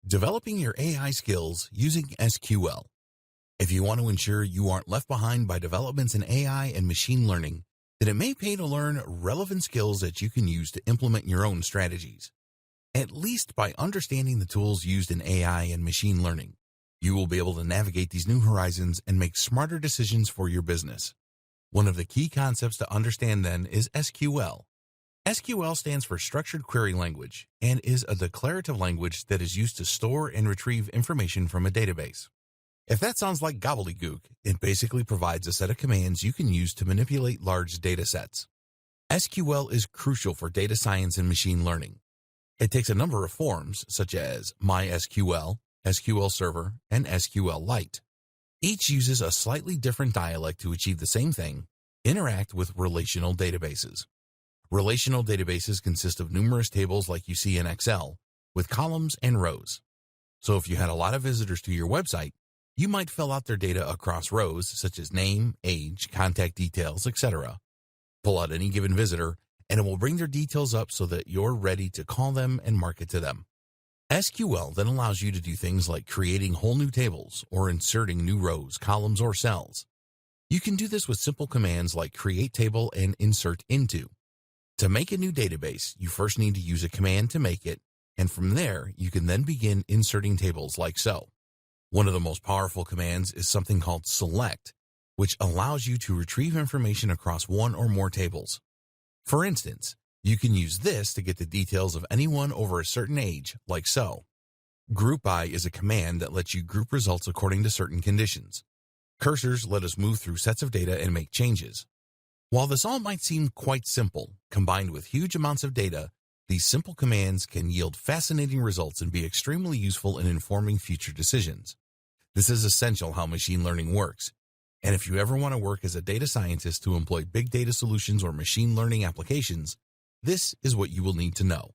Developing your AI skills using SQL. If you want to ensure you aren't left behind by developments in AI and machine learning, then it may pay to learn relevant skills that you can use to implement your own strategies. At least by understanding the tools used in AI and machine learning, you will be able to navigate these new horizons and make smarter decisions for your business. One of the key concepts to understand then is SQL. SQL stands for Structured Query Language and is a declarative language that is used to store and retrieve information from a database. If that sounds like gobbledygook, it basically provides a set of commands you can use to manipulate large data sets. SQL is crucial for data science and machine learning. It takes a number of forms, such as MySQL, SQL Server, and SQLite. Each uses a slightly different dialect to achieve the same thing: interact with relational databases. Relational databases consist of numerous tables like you see in Excel, with columns and rows. So if you had a lot of visitors to your website, you might fill out their data across rows such as name, age, contact details, etc. Pull out any given visitor, and it will bring their details up so that you're ready to call them and market to them. SQL then allows you to do things like creating whole new tables or inserting new rows, columns, or cells. You can do this with simple commands like create table and insert into. To make a new database, you first need to use a command to make it, and from there, you can then begin inserting tables like so. One of the most powerful commands is something called select, which allows you to retrieve information across one or more tables. For instance, you can use this to get the details of anyone over a certain age, like so. Group by is a command that lets you group results according to certain conditions. Cursors let us move through sets of data and make changes. While this all might seem quite simple, combined with huge amounts of data, these simple commands can yield fascinating results and be extremely useful in informing future decisions. This is essential how machine learning works. And if you ever want to work as a data scientist to employ big data solutions or machine learning applications, this is what you will need to know.